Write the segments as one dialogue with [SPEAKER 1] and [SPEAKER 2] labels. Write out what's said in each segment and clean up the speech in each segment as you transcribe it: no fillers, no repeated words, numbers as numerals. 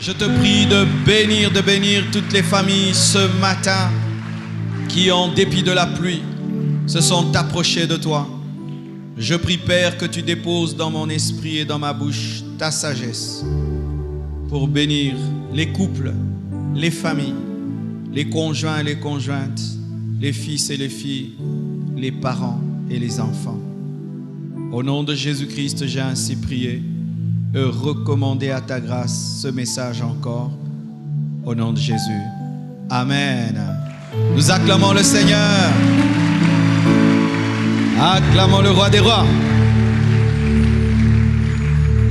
[SPEAKER 1] Je te prie de bénir toutes les familles ce matin qui, en dépit de la pluie, se sont approchées de toi. Je prie, Père, que tu déposes dans mon esprit et dans ma bouche ta sagesse pour bénir les couples, les familles, les conjoints et les conjointes, les fils et les filles, les parents et les enfants. Au nom de Jésus-Christ, j'ai ainsi prié et recommandé à ta grâce ce message encore. Au nom de Jésus. Amen. Nous acclamons le Seigneur. Acclamons le Roi des Rois.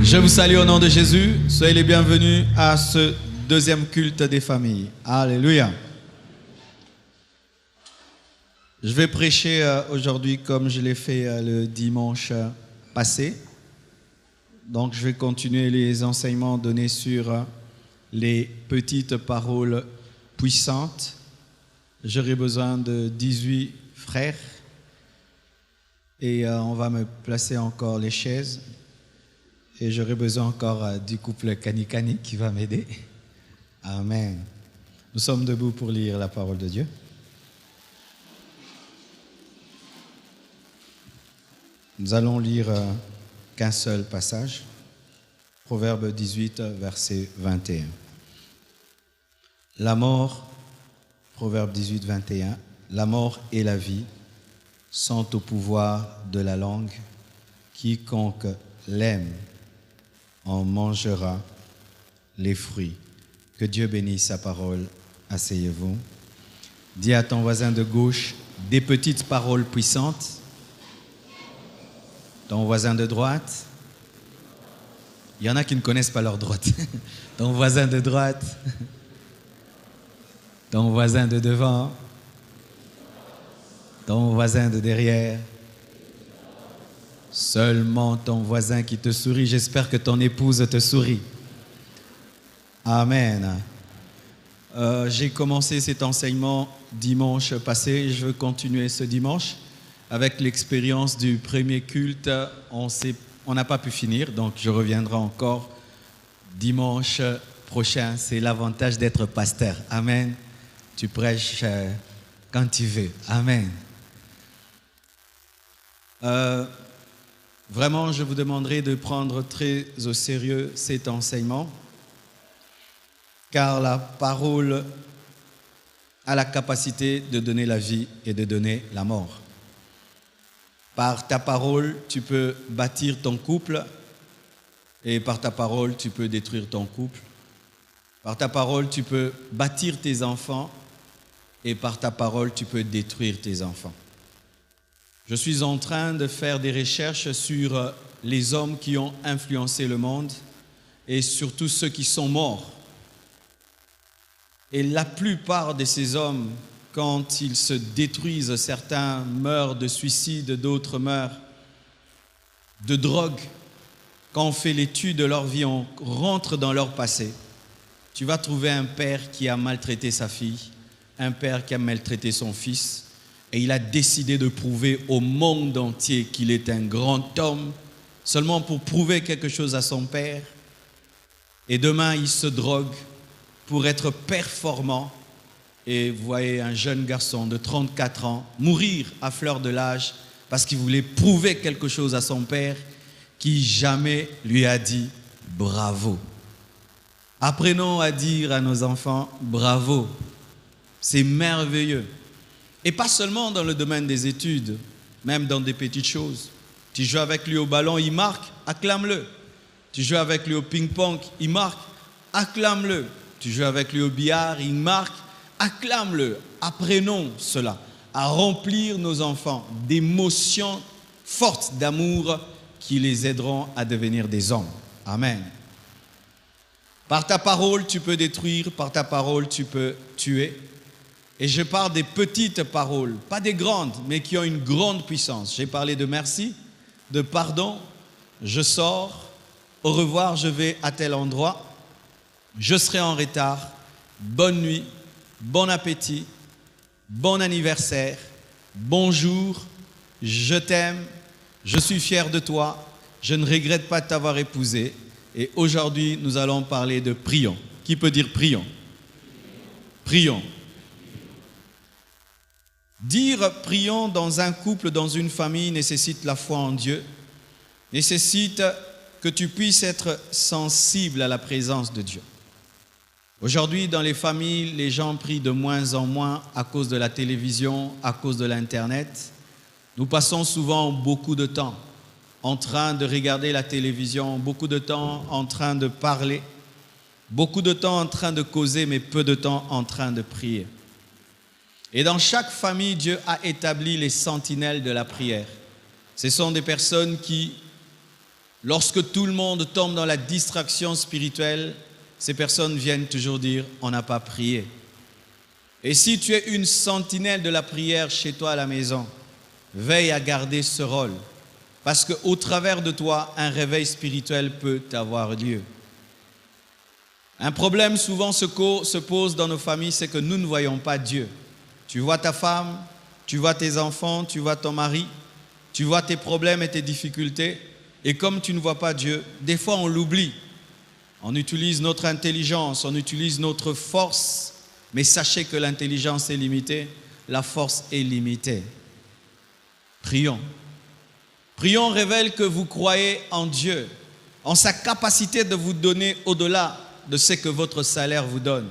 [SPEAKER 1] Je vous salue au nom de Jésus. Soyez les bienvenus à ce deuxième culte des familles. Alléluia. Je vais prêcher aujourd'hui comme je l'ai fait le dimanche passé. Donc je vais continuer les enseignements donnés sur les petites paroles puissantes. J'aurai besoin de 18 frères et on va me placer encore les chaises. Et j'aurai besoin encore du couple Kani-Kani qui va m'aider. Amen. Nous sommes debout pour lire la parole de Dieu. Nous allons lire qu'un seul passage. Proverbe 18, verset 21. La mort, Proverbe 18, 21, la mort et la vie sont au pouvoir de la langue. Quiconque l'aime en mangera les fruits. Que Dieu bénisse sa parole. Asseyez-vous. Dis à ton voisin de gauche des petites paroles puissantes. Ton voisin de droite. Il y en a qui ne connaissent pas leur droite. Ton voisin de droite. Ton voisin de devant. Ton voisin de derrière. Seulement ton voisin qui te sourit. J'espère que ton épouse te sourit. Amen. J'ai commencé cet enseignement dimanche passé. Je veux continuer ce dimanche. Avec l'expérience du premier culte, on n'a pas pu finir, donc je reviendrai encore dimanche prochain. C'est l'avantage d'être pasteur. Amen. Tu prêches quand tu veux. Amen. Vraiment, je vous demanderai de prendre très au sérieux cet enseignement, car la parole a la capacité de donner la vie et de donner la mort. Par ta parole, tu peux bâtir ton couple et par ta parole, tu peux détruire ton couple. Par ta parole, tu peux bâtir tes enfants et par ta parole, tu peux détruire tes enfants. Je suis en train de faire des recherches sur les hommes qui ont influencé le monde et surtout ceux qui sont morts. Et la plupart de ces hommes, quand ils se détruisent, certains meurent de suicide, d'autres meurent de drogue. Quand on fait l'étude de leur vie, on rentre dans leur passé. Tu vas trouver un père qui a maltraité sa fille, un père qui a maltraité son fils, et il a décidé de prouver au monde entier qu'il est un grand homme, seulement pour prouver quelque chose à son père. Et demain, il se drogue pour être performant. Et vous voyez un jeune garçon de 34 ans mourir à fleur de l'âge parce qu'il voulait prouver quelque chose à son père qui jamais lui a dit bravo. Apprenons à dire à nos enfants bravo. C'est merveilleux. Et pas seulement dans le domaine des études, même dans des petites choses. Tu joues avec lui au ballon, il marque, acclame-le. Tu joues avec lui au ping-pong, il marque, acclame-le. Tu joues avec lui au billard, il marque, acclame-le. Apprenons cela, à remplir nos enfants d'émotions fortes d'amour qui les aideront à devenir des hommes. Amen. Par ta parole, tu peux détruire, par ta parole, tu peux tuer. Et je parle des petites paroles, pas des grandes, mais qui ont une grande puissance. J'ai parlé de merci, de pardon, je sors, au revoir, je vais à tel endroit, je serai en retard, bonne nuit, bon appétit, bon anniversaire, bonjour, je t'aime, je suis fier de toi, je ne regrette pas de t'avoir épousé. Et aujourd'hui, nous allons parler de prions. Qui peut dire prions? Prions. Dire prions dans un couple, dans une famille, nécessite la foi en Dieu, nécessite que tu puisses être sensible à la présence de Dieu. Aujourd'hui, dans les familles, les gens prient de moins en moins à cause de la télévision, à cause de l'Internet. Nous passons souvent beaucoup de temps en train de regarder la télévision, beaucoup de temps en train de parler, beaucoup de temps en train de causer, mais peu de temps en train de prier. Et dans chaque famille, Dieu a établi les sentinelles de la prière. Ce sont des personnes qui, lorsque tout le monde tombe dans la distraction spirituelle, ces personnes viennent toujours dire « on n'a pas prié ». Et si tu es une sentinelle de la prière chez toi à la maison, veille à garder ce rôle, parce qu'au travers de toi, un réveil spirituel peut avoir lieu. Un problème souvent se pose dans nos familles, c'est que nous ne voyons pas Dieu. Tu vois ta femme, tu vois tes enfants, tu vois ton mari, tu vois tes problèmes et tes difficultés, et comme tu ne vois pas Dieu, des fois on l'oublie. On utilise notre intelligence, on utilise notre force, mais sachez que l'intelligence est limitée, la force est limitée. Prions. Prions révèle que vous croyez en Dieu, en sa capacité de vous donner au-delà de ce que votre salaire vous donne.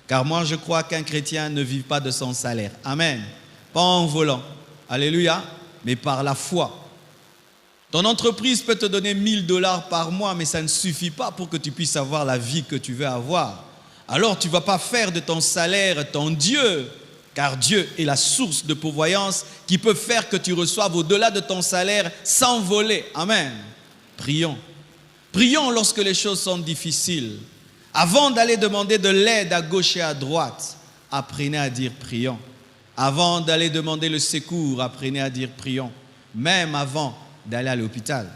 [SPEAKER 1] Car moi, je crois qu'un chrétien ne vit pas de son salaire. Amen. Pas en volant. Alléluia. Mais par la foi. Ton entreprise peut te donner 1 000 $ par mois, mais ça ne suffit pas pour que tu puisses avoir la vie que tu veux avoir. Alors, tu ne vas pas faire de ton salaire ton Dieu, car Dieu est la source de pourvoyance qui peut faire que tu reçoives au-delà de ton salaire sans voler. Amen. Prions. Prions lorsque les choses sont difficiles. Avant d'aller demander de l'aide à gauche et à droite, apprenez à dire prions. Avant d'aller demander le secours, apprenez à dire prions. Même avant d'aller à l'hôpital.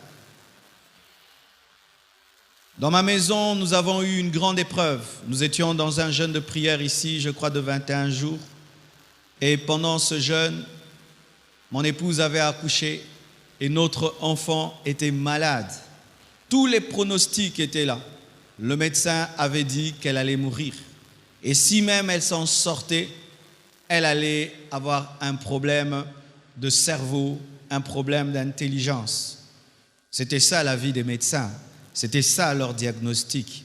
[SPEAKER 1] Dans ma maison, nous avons eu une grande épreuve. Nous étions dans un jeûne de prière ici, je crois de 21 jours. Et pendant ce jeûne, mon épouse avait accouché et notre enfant était malade. Tous les pronostics étaient là. Le médecin avait dit qu'elle allait mourir. Et si même elle s'en sortait, elle allait avoir un problème de cerveau, un problème d'intelligence. C'était ça la vie des médecins. C'était ça leur diagnostic.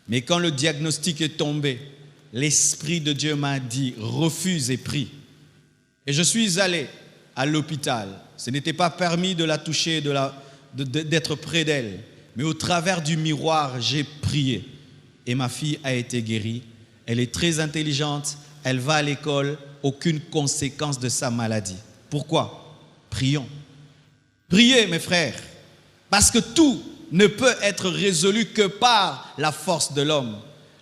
[SPEAKER 1] Mais quand le diagnostic est tombé, l'Esprit de Dieu m'a dit « refuse et prie ». Et je suis allé à l'hôpital. Ce n'était pas permis de la toucher, d'être près d'elle. Mais au travers du miroir, j'ai prié. Et ma fille a été guérie. Elle est très intelligente. Elle va à l'école. Aucune conséquence de sa maladie. Pourquoi? Prions. Priez, mes frères. Parce que tout ne peut être résolu que par la force de l'homme.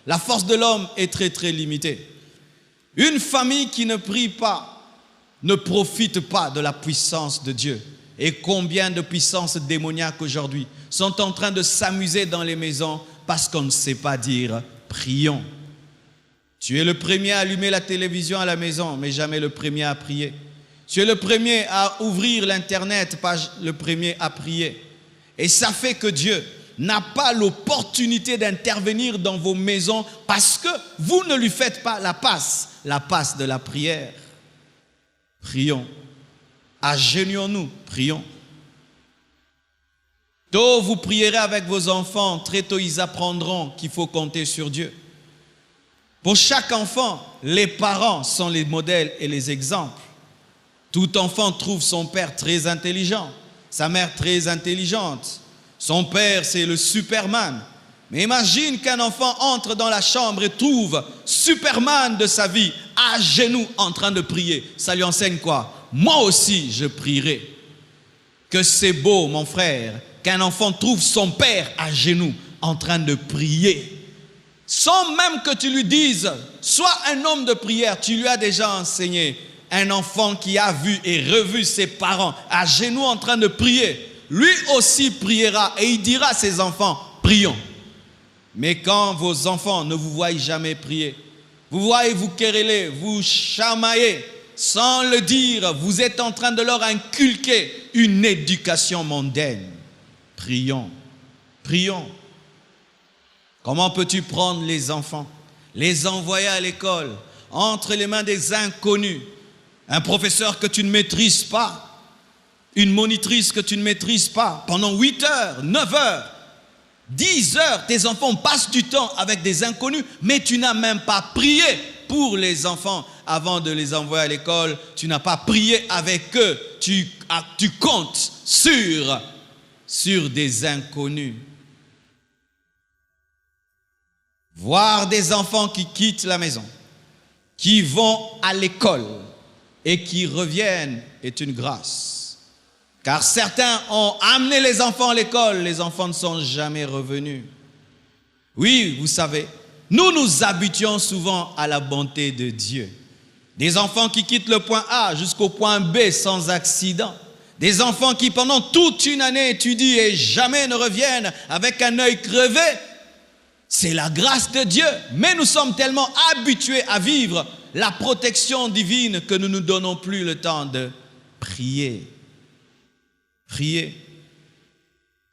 [SPEAKER 1] La force de l'homme est très, très limitée. Une famille qui ne prie pas ne profite pas de la puissance de Dieu. Et combien de puissances démoniaques aujourd'hui sont en train de s'amuser dans les maisons parce qu'on ne sait pas dire « prions ». Tu es le premier à allumer la télévision à la maison, mais jamais le premier à prier. Tu es le premier à ouvrir l'Internet, pas le premier à prier. Et ça fait que Dieu n'a pas l'opportunité d'intervenir dans vos maisons parce que vous ne lui faites pas la passe de la prière. Prions. Agenouillons-nous, prions. Tôt, vous prierez avec vos enfants. Très tôt, ils apprendront qu'il faut compter sur Dieu. Pour chaque enfant, les parents sont les modèles et les exemples. Tout enfant trouve son père très intelligent, sa mère très intelligente. Son père, c'est le Superman. Mais imagine qu'un enfant entre dans la chambre et trouve Superman de sa vie à genoux en train de prier. Ça lui enseigne quoi? Moi aussi, je prierai. Que c'est beau, mon frère, qu'un enfant trouve son père à genoux en train de prier. Sans même que tu lui dises, sois un homme de prière, tu lui as déjà enseigné. Un enfant qui a vu et revu ses parents à genoux en train de prier, lui aussi priera et il dira à ses enfants, prions. Mais quand vos enfants ne vous voient jamais prier, vous voyez vous quereller, vous chamailler, sans le dire, vous êtes en train de leur inculquer une éducation mondaine. Prions, prions. Comment peux-tu prendre les enfants les envoyer à l'école, entre les mains des inconnus, un professeur que tu ne maîtrises pas, une monitrice que tu ne maîtrises pas, pendant 8 heures, 9 heures, 10 heures, tes enfants passent du temps avec des inconnus, mais tu n'as même pas prié pour les enfants avant de les envoyer à l'école. Tu n'as pas prié avec eux. Tu comptes sur des inconnus. Voir des enfants qui quittent la maison, qui vont à l'école et qui reviennent est une grâce. Car certains ont amené les enfants à l'école, les enfants ne sont jamais revenus. Oui, vous savez, nous nous habituons souvent à la bonté de Dieu. Des enfants qui quittent le point A jusqu'au point B sans accident. Des enfants qui pendant toute une année étudient et jamais ne reviennent avec un œil crevé. C'est la grâce de Dieu. Mais nous sommes tellement habitués à vivre la protection divine que nous ne nous donnons plus le temps de prier. Prier.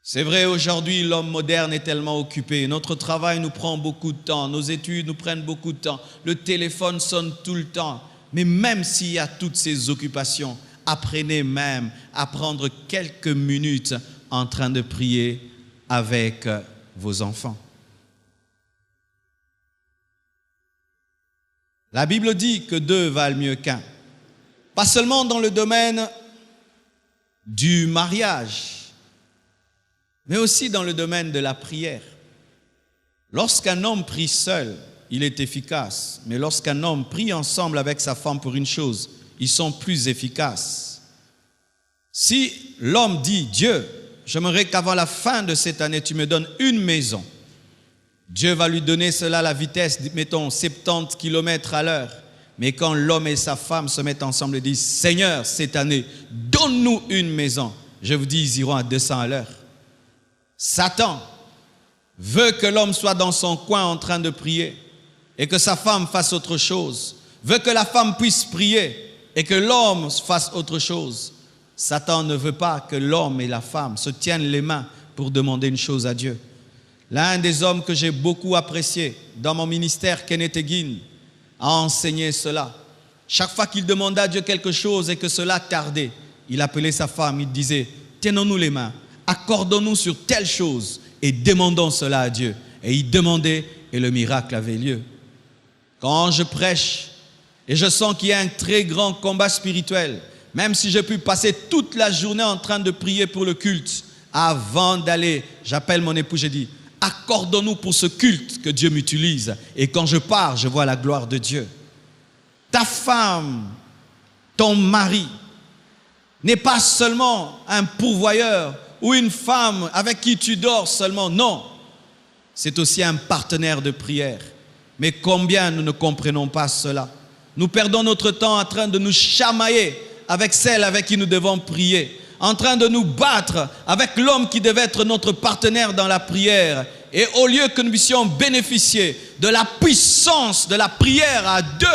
[SPEAKER 1] C'est vrai, aujourd'hui, l'homme moderne est tellement occupé. Notre travail nous prend beaucoup de temps. Nos études nous prennent beaucoup de temps. Le téléphone sonne tout le temps. Mais même s'il y a toutes ces occupations, apprenez même à prendre quelques minutes en train de prier avec vos enfants. La Bible dit que 2 valent mieux qu'un. Pas seulement dans le domaine du mariage, mais aussi dans le domaine de la prière. Lorsqu'un homme prie seul, il est efficace. Mais lorsqu'un homme prie ensemble avec sa femme pour une chose, ils sont plus efficaces. Si l'homme dit, Dieu, j'aimerais qu'avant la fin de cette année, tu me donnes une maison. Dieu va lui donner cela à la vitesse, mettons, 70 km à l'heure. Mais quand l'homme et sa femme se mettent ensemble et disent, Seigneur, cette année, donne-nous une maison. Je vous dis, ils iront à 200 à l'heure. Satan veut que l'homme soit dans son coin en train de prier et que sa femme fasse autre chose. Veut que la femme puisse prier et que l'homme fasse autre chose. Satan ne veut pas que l'homme et la femme se tiennent les mains pour demander une chose à Dieu. L'un des hommes que j'ai beaucoup apprécié dans mon ministère, Kenneth Hagin, a enseigné cela. Chaque fois qu'il demandait à Dieu quelque chose et que cela tardait, il appelait sa femme, il disait, tenons-nous les mains, accordons-nous sur telle chose et demandons cela à Dieu. Et il demandait et le miracle avait lieu. Quand je prêche et je sens qu'il y a un très grand combat spirituel, même si j'ai pu passer toute la journée en train de prier pour le culte, avant d'aller, j'appelle mon époux, je dis, accordons-nous pour ce culte que Dieu m'utilise. Et quand je pars, je vois la gloire de Dieu. Ta femme, ton mari, n'est pas seulement un pourvoyeur ou une femme avec qui tu dors seulement. Non, c'est aussi un partenaire de prière. Mais combien nous ne comprenons pas cela? Nous perdons notre temps en train de nous chamailler avec celle avec qui nous devons prier, en train de nous battre avec l'homme qui devait être notre partenaire dans la prière. Et au lieu que nous puissions bénéficier de la puissance de la prière à deux,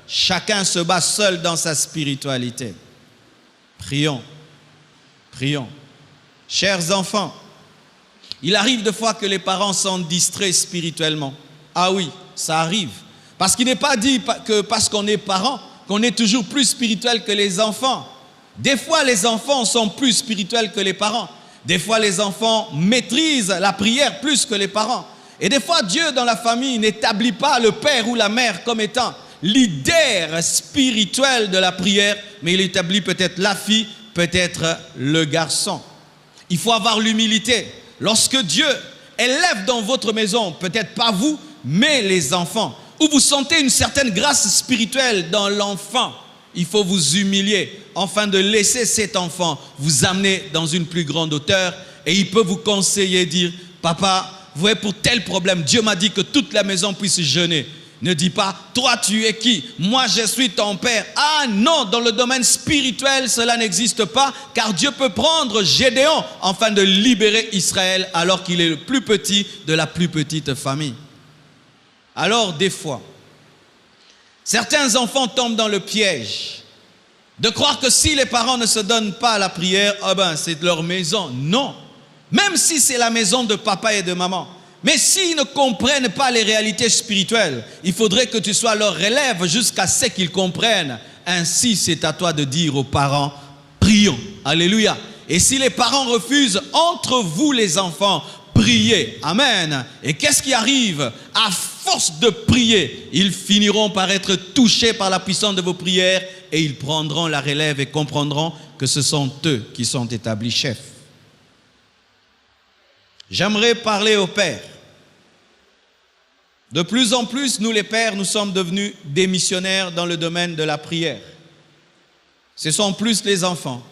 [SPEAKER 1] chacun se bat seul dans sa spiritualité. Prions, prions. Chers enfants, il arrive des fois que les parents sont distraits spirituellement. Ah oui, ça arrive. Parce qu'il n'est pas dit que parce qu'on est parent, qu'on est toujours plus spirituel que les enfants. Des fois, les enfants sont plus spirituels que les parents. Des fois, les enfants maîtrisent la prière plus que les parents. Et des fois, Dieu, dans la famille, n'établit pas le père ou la mère comme étant leader spirituel de la prière, mais il établit peut-être la fille, peut-être le garçon. Il faut avoir l'humilité. Lorsque Dieu élève dans votre maison, peut-être pas vous, mais les enfants, où vous sentez une certaine grâce spirituelle dans l'enfant, il faut vous humilier afin de laisser cet enfant vous amener dans une plus grande hauteur et il peut vous conseiller, dire, papa, vous voyez, pour tel problème, Dieu m'a dit que toute la maison puisse jeûner. Ne dis pas, toi tu es qui? Moi je suis ton père. Ah non, dans le domaine spirituel, cela n'existe pas, car Dieu peut prendre Gédéon afin de libérer Israël alors qu'il est le plus petit de la plus petite famille. Alors des fois, certains enfants tombent dans le piège de croire que si les parents ne se donnent pas à la prière, c'est leur maison. Non, même si c'est la maison de papa et de maman, Mais s'ils ne comprennent pas les réalités spirituelles, il faudrait que tu sois leur relève jusqu'à ce qu'ils comprennent. Ainsi, c'est à toi de dire aux parents, prions. Alléluia. Et si les parents refusent, entre vous les enfants, priez. Amen. Et qu'est-ce qui arrive? À force de prier, ils finiront par être touchés par la puissance de vos prières et ils prendront la relève et comprendront que ce sont eux qui sont établis chefs. J'aimerais parler aux pères. De plus en plus, nous les pères, nous sommes devenus des missionnaires dans le domaine de la prière. Ce sont plus les enfants,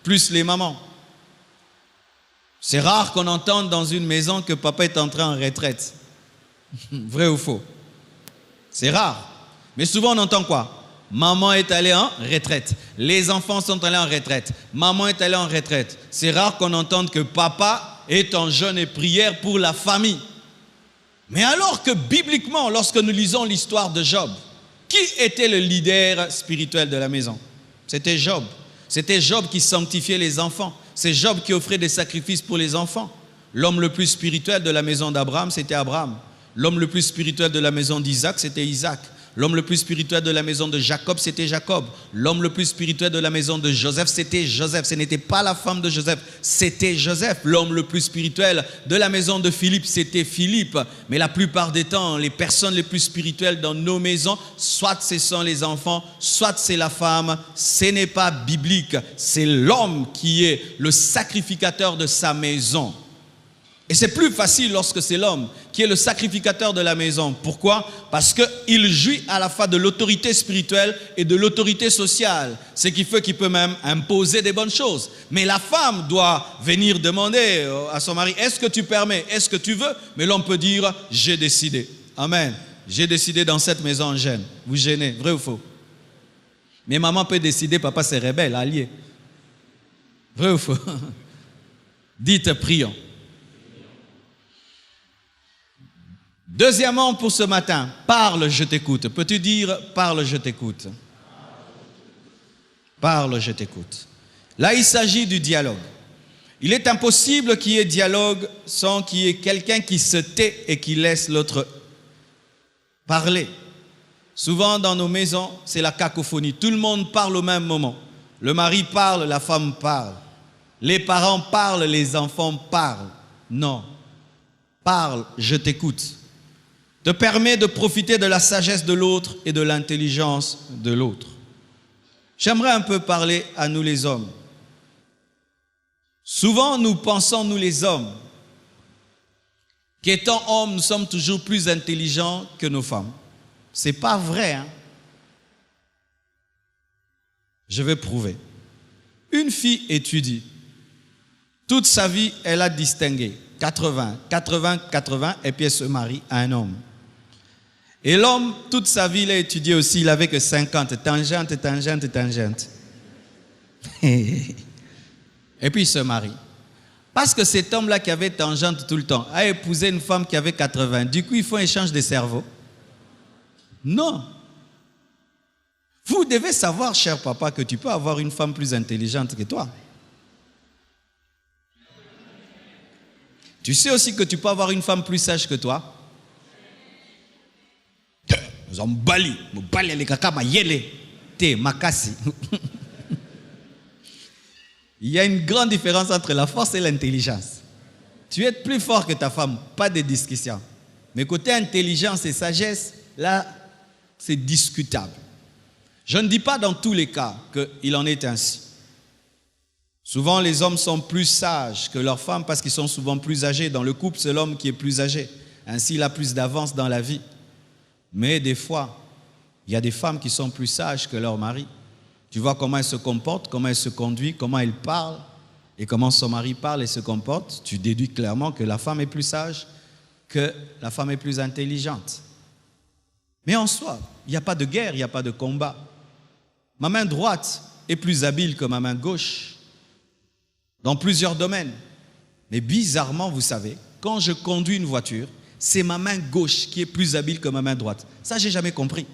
[SPEAKER 1] plus les mamans. C'est rare qu'on entende dans une maison que papa est entré en retraite. Vrai ou faux? C'est rare. Mais souvent on entend quoi? Maman est allée en retraite. Les enfants sont allés en retraite. Maman est allée en retraite. C'est rare qu'on entende que papa est en jeûne et prière pour la famille. Mais alors que bibliquement, lorsque nous lisons l'histoire de Job, qui était le leader spirituel de la maison? C'était Job. C'était Job qui sanctifiait les enfants. C'est Job qui offrait des sacrifices pour les enfants. L'homme le plus spirituel de la maison d'Abraham, c'était Abraham. L'homme le plus spirituel de la maison d'Isaac, c'était Isaac. L'homme le plus spirituel de la maison de Jacob, c'était Jacob. L'homme le plus spirituel de la maison de Joseph, c'était Joseph. Ce n'était pas la femme de Joseph, c'était Joseph. L'homme le plus spirituel de la maison de Philippe, c'était Philippe. Mais la plupart des temps, les personnes les plus spirituelles dans nos maisons, soit ce sont les enfants, soit c'est la femme. Ce n'est pas biblique. C'est l'homme qui est le sacrificateur de sa maison. Et c'est plus facile lorsque c'est l'homme qui est le sacrificateur de la maison. Pourquoi? Parce qu'il jouit à la fois de l'autorité spirituelle et de l'autorité sociale. Ce qui fait qu'il peut même imposer des bonnes choses. Mais la femme doit venir demander à son mari, est-ce que tu permets? Est-ce que tu veux? Mais l'homme peut dire, j'ai décidé. Amen. J'ai décidé dans cette maison en gêne. Vous gênez, vrai ou faux? Mais maman peut décider, papa c'est rebelle, allié. Vrai ou faux? Dites, prions. Deuxièmement, pour ce matin, parle, je t'écoute. Peux-tu dire, parle, je t'écoute? Parle, je t'écoute. Là, il s'agit du dialogue. Il est impossible qu'il y ait dialogue sans qu'il y ait quelqu'un qui se tait et qui laisse l'autre parler. Souvent, dans nos maisons, c'est la cacophonie. Tout le monde parle au même moment. Le mari parle, la femme parle. Les parents parlent, les enfants parlent. Non. Parle, je t'écoute. Te permet de profiter de la sagesse de l'autre et de l'intelligence de l'autre. J'aimerais un peu parler à nous les hommes. Souvent, nous pensons, nous les hommes, qu'étant hommes, nous sommes toujours plus intelligents que nos femmes. C'est pas vrai, hein? Je vais prouver. Une fille étudie. Toute sa vie, elle a distingué 80, 80, 80, et puis elle se marie à un homme. Et l'homme, toute sa vie, il a étudié aussi, il n'avait que 50, tangente, tangente, tangente. Et puis il se marie. Parce que cet homme-là qui avait tangente tout le temps a épousé une femme qui avait 80. Du coup, il faut un échange de cerveau. Non. Vous devez savoir, cher papa, que tu peux avoir une femme plus intelligente que toi. Tu sais aussi que tu peux avoir une femme plus sage que toi. Il y a une grande différence entre la force et l'intelligence. Tu es plus fort que ta femme, pas de discussion. Mais côté intelligence et sagesse, là, c'est discutable. Je ne dis pas dans tous les cas qu'il en est ainsi. Souvent, les hommes sont plus sages que leurs femmes parce qu'ils sont souvent plus âgés. Dans le couple, c'est l'homme qui est plus âgé. Ainsi, il a plus d'avance dans la vie. Mais des fois, il y a des femmes qui sont plus sages que leur mari. Tu vois comment elle se comporte, comment elle se conduit, comment elle parle et comment son mari parle et se comporte. Tu déduis clairement que la femme est plus sage, que la femme est plus intelligente. Mais en soi, il n'y a pas de guerre, il n'y a pas de combat. Ma main droite est plus habile que ma main gauche dans plusieurs domaines. Mais bizarrement, vous savez, quand je conduis une voiture, c'est ma main gauche qui est plus habile que ma main droite. Ça, je n'ai jamais compris.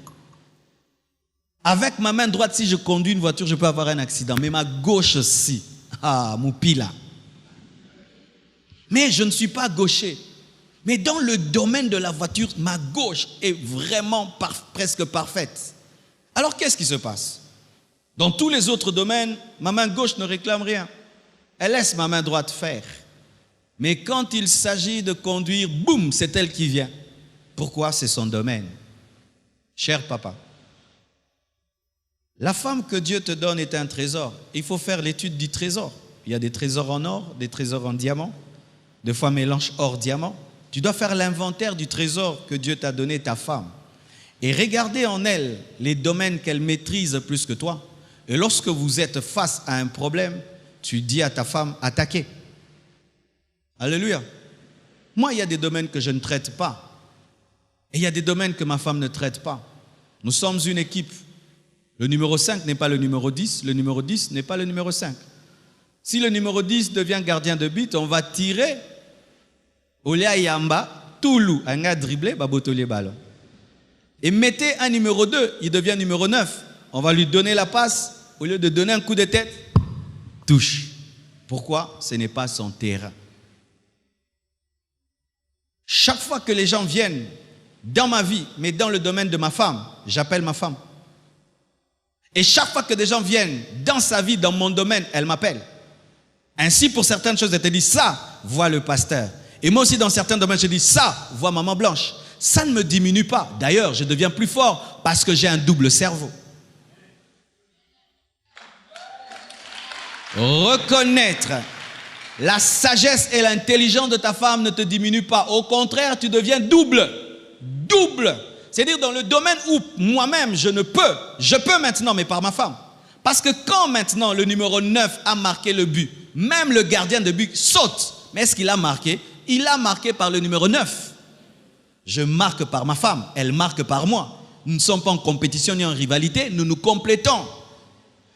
[SPEAKER 1] Avec ma main droite, si je conduis une voiture, je peux avoir un accident. Mais ma gauche aussi. Ah, mon pila. Mais je ne suis pas gaucher. Mais dans le domaine de la voiture, ma gauche est vraiment presque parfaite. Alors qu'est-ce qui se passe? Dans tous les autres domaines, ma main gauche ne réclame rien. Elle laisse ma main droite faire. Mais quand il s'agit de conduire, boum, c'est elle qui vient. Pourquoi? C'est son domaine. Cher papa, la femme que Dieu te donne est un trésor. Il faut faire l'étude du trésor. Il y a des trésors en or, des trésors en diamant, des fois mélange or-diamant. Tu dois faire l'inventaire du trésor que Dieu t'a donné, ta femme. Et regarder en elle les domaines qu'elle maîtrise plus que toi. Et lorsque vous êtes face à un problème, tu dis à ta femme, attaquez. Alléluia. Moi, il y a des domaines que je ne traite pas. Et il y a des domaines que ma femme ne traite pas. Nous sommes une équipe. Le numéro 5 n'est pas le numéro 10, le numéro 10 n'est pas le numéro 5. Si le numéro 10 devient gardien de but, on va tirer Olia Yamba, Toulou, un gars dribblé, baboto les ballons. Et mettez un numéro 2, il devient numéro 9. On va lui donner la passe, au lieu de donner un coup de tête, touche. Pourquoi? Ce n'est pas son terrain. Chaque fois que les gens viennent dans ma vie, mais dans le domaine de ma femme, j'appelle ma femme. Et chaque fois que des gens viennent dans sa vie, dans mon domaine, elle m'appelle. Ainsi, pour certaines choses, elle te dit, ça, vois le pasteur. Et moi aussi, dans certains domaines, je dis, ça, vois maman blanche. Ça ne me diminue pas. D'ailleurs, je deviens plus fort parce que j'ai un double cerveau. Reconnaître la sagesse et l'intelligence de ta femme ne te diminue pas. Au contraire, tu deviens double. Double. C'est-à-dire dans le domaine où moi-même, je peux maintenant, mais par ma femme. Parce que quand maintenant le numéro 9 a marqué le but, même le gardien de but saute. Mais est-ce qu'il a marqué? Il a marqué par le numéro 9. Je marque par ma femme, elle marque par moi. Nous ne sommes pas en compétition ni en rivalité, nous nous complétons.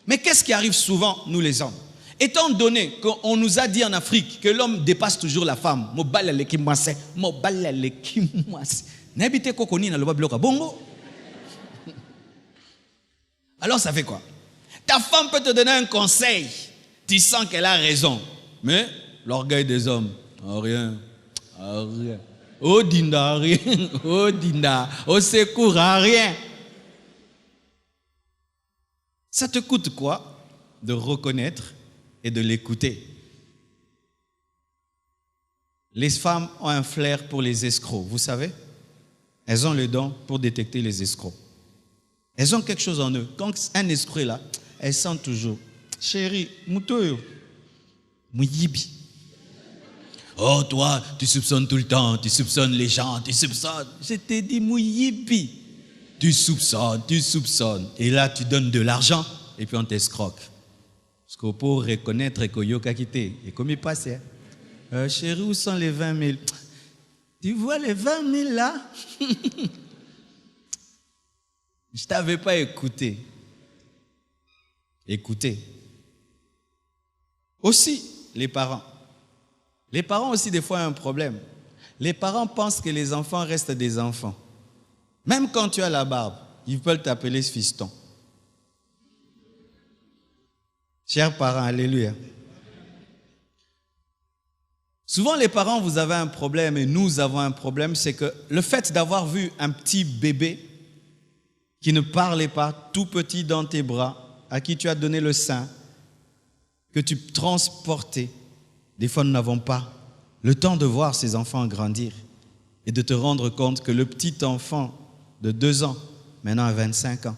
[SPEAKER 1] Mais qu'est-ce qui arrive souvent, nous les hommes? Étant donné qu'on nous a dit en Afrique que l'homme dépasse toujours la femme, alors ça fait quoi? Ta femme peut te donner un conseil, tu sens qu'elle a raison, mais l'orgueil des hommes, rien. Oh dinda, rien. Oh dinda, au secours, rien. Ça te coûte quoi de reconnaître et de l'écouter? Les femmes ont un flair pour les escrocs, vous savez? Elles ont le don pour détecter les escrocs. Elles ont quelque chose en eux. Quand un escroc est là, elles sentent toujours. Chérie, moutoyo, mouyibi. Oh, toi, tu soupçonnes tout le temps, tu soupçonnes les gens, tu soupçonnes. Je t'ai dit mouyibi. Tu soupçonnes. Et là, tu donnes de l'argent et puis on t'escroque. Parce qu'il faut reconnaître que yoka quitté. Et comme il passe, chérie, où sont les 20 000? Tu vois les 20 000 là? Je ne t'avais pas écouté. Écoutez. Aussi, les parents. Les parents aussi, des fois, ont un problème. Les parents pensent que les enfants restent des enfants. Même quand tu as la barbe, ils peuvent t'appeler fiston. Chers parents, alléluia. Souvent, les parents, vous avez un problème et nous avons un problème, c'est que le fait d'avoir vu un petit bébé qui ne parlait pas, tout petit dans tes bras, à qui tu as donné le sein, que tu transportais, des fois nous n'avons pas le temps de voir ces enfants grandir et de te rendre compte que le petit enfant de 2 ans, maintenant à 25 ans,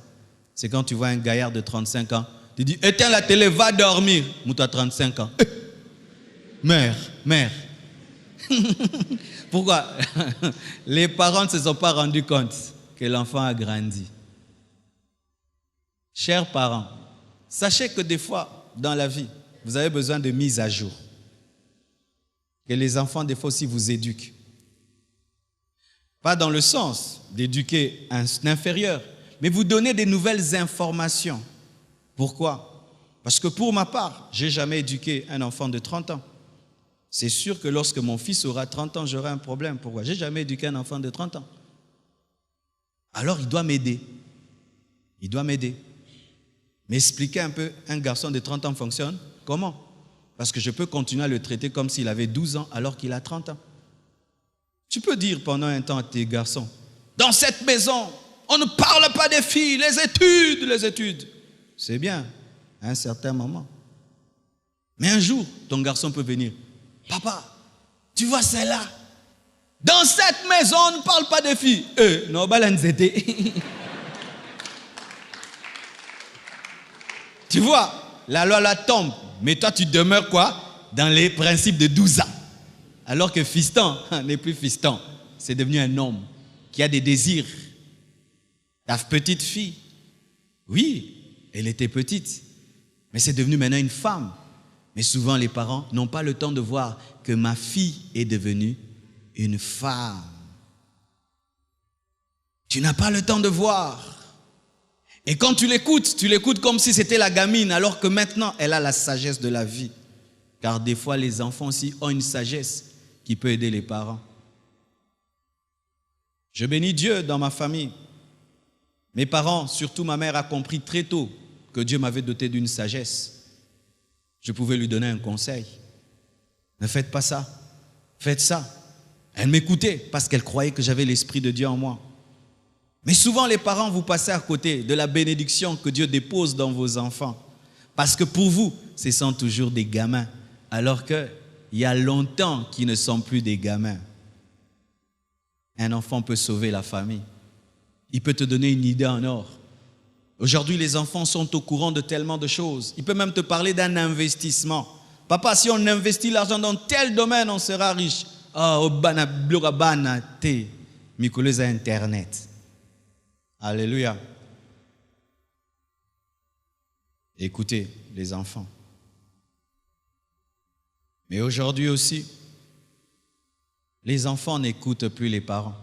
[SPEAKER 1] c'est quand tu vois un gaillard de 35 ans, tu dis, éteins la télé, va dormir. Moutou à 35 ans. Mère. Pourquoi? Les parents ne se sont pas rendus compte que l'enfant a grandi. Chers parents, sachez que des fois, dans la vie, vous avez besoin de mise à jour. Que les enfants, des fois aussi, vous éduquent. Pas dans le sens d'éduquer un inférieur, mais vous donner des nouvelles informations. Pourquoi? Parce que pour ma part, je n'ai jamais éduqué un enfant de 30 ans. C'est sûr que lorsque mon fils aura 30 ans, j'aurai un problème. Pourquoi? Je n'ai jamais éduqué un enfant de 30 ans. Alors, il doit m'aider. Il doit m'aider. M'expliquer un peu, un garçon de 30 ans fonctionne. Comment? Parce que je peux continuer à le traiter comme s'il avait 12 ans alors qu'il a 30 ans. Tu peux dire pendant un temps à tes garçons, dans cette maison, on ne parle pas des filles, les études. C'est bien, à un certain moment. Mais un jour, ton garçon peut venir. Papa, tu vois celle-là? Dans cette maison, on ne parle pas des filles. Non, balanzete. Tu vois, la loi la tombe. Mais toi, tu demeures quoi? Dans les principes de 12 ans. Alors que fiston n'est plus fiston. C'est devenu un homme qui a des désirs. Ta petite fille, oui, elle était petite. Mais c'est devenu maintenant une femme. Mais souvent, les parents n'ont pas le temps de voir que ma fille est devenue une femme. Tu n'as pas le temps de voir. Et quand tu l'écoutes comme si c'était la gamine, alors que maintenant, elle a la sagesse de la vie. Car des fois, les enfants aussi ont une sagesse qui peut aider les parents. Je bénis Dieu dans ma famille. Mes parents, surtout ma mère, a compris très tôt que Dieu m'avait doté d'une sagesse. Je pouvais lui donner un conseil. Ne faites pas ça. Faites ça. Elle m'écoutait parce qu'elle croyait que j'avais l'Esprit de Dieu en moi. Mais souvent, les parents, vous passez à côté de la bénédiction que Dieu dépose dans vos enfants. Parce que pour vous, ce sont toujours des gamins. Alors qu'il y a longtemps qu'ils ne sont plus des gamins. Un enfant peut sauver la famille. Il peut te donner une idée en or. Aujourd'hui, les enfants sont au courant de tellement de choses. Il peut même te parler d'un investissement. Papa, si on investit l'argent dans tel domaine, on sera riche. Internet. Alléluia. Écoutez, les enfants. Mais aujourd'hui aussi, les enfants n'écoutent plus les parents.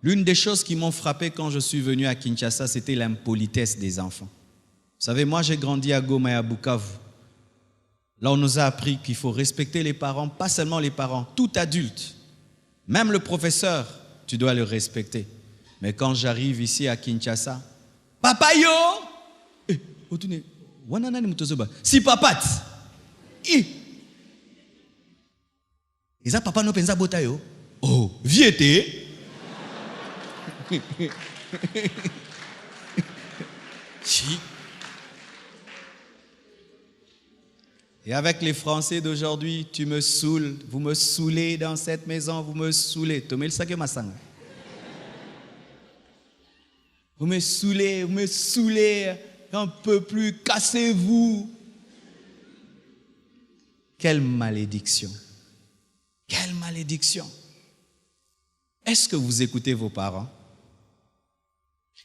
[SPEAKER 1] L'une des choses qui m'ont frappé quand je suis venu à Kinshasa, c'était l'impolitesse des enfants. Vous savez, moi j'ai grandi à Goma et à Bukavu. Là, on nous a appris qu'il faut respecter les parents, pas seulement les parents, tout adulte. Même le professeur, tu dois le respecter. Mais quand j'arrive ici à Kinshasa, papa yo! Si papat! Isa papa no pensa bota yo? Oh, viete! Et avec les Français d'aujourd'hui, tu me saoules, vous me saoulez dans cette maison, vous me saoulez. Tomez le sac et ma sang. Vous me saoulez, un peu plus, cassez-vous. Quelle malédiction. Quelle malédiction. Est-ce que vous écoutez vos parents?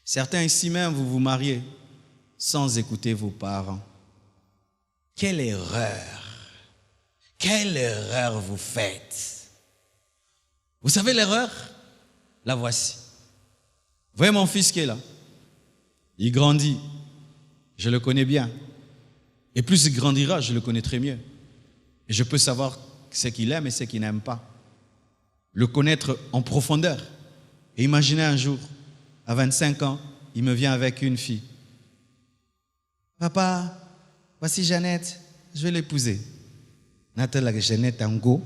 [SPEAKER 1] Certains ici même, vous vous mariez sans écouter vos parents. Quelle erreur vous faites. Vous savez l'erreur? La voici. Vous voyez mon fils qui est là? Il grandit. Je le connais bien. Et plus il grandira, je le connaîtrai mieux. Et je peux savoir ce qu'il aime et ce qu'il n'aime pas. Le connaître en profondeur. Et imaginez un jour, à 25 ans, il me vient avec une fille. Papa, voici Jeannette, je vais l'épouser. Nathalie Jeannette Ango.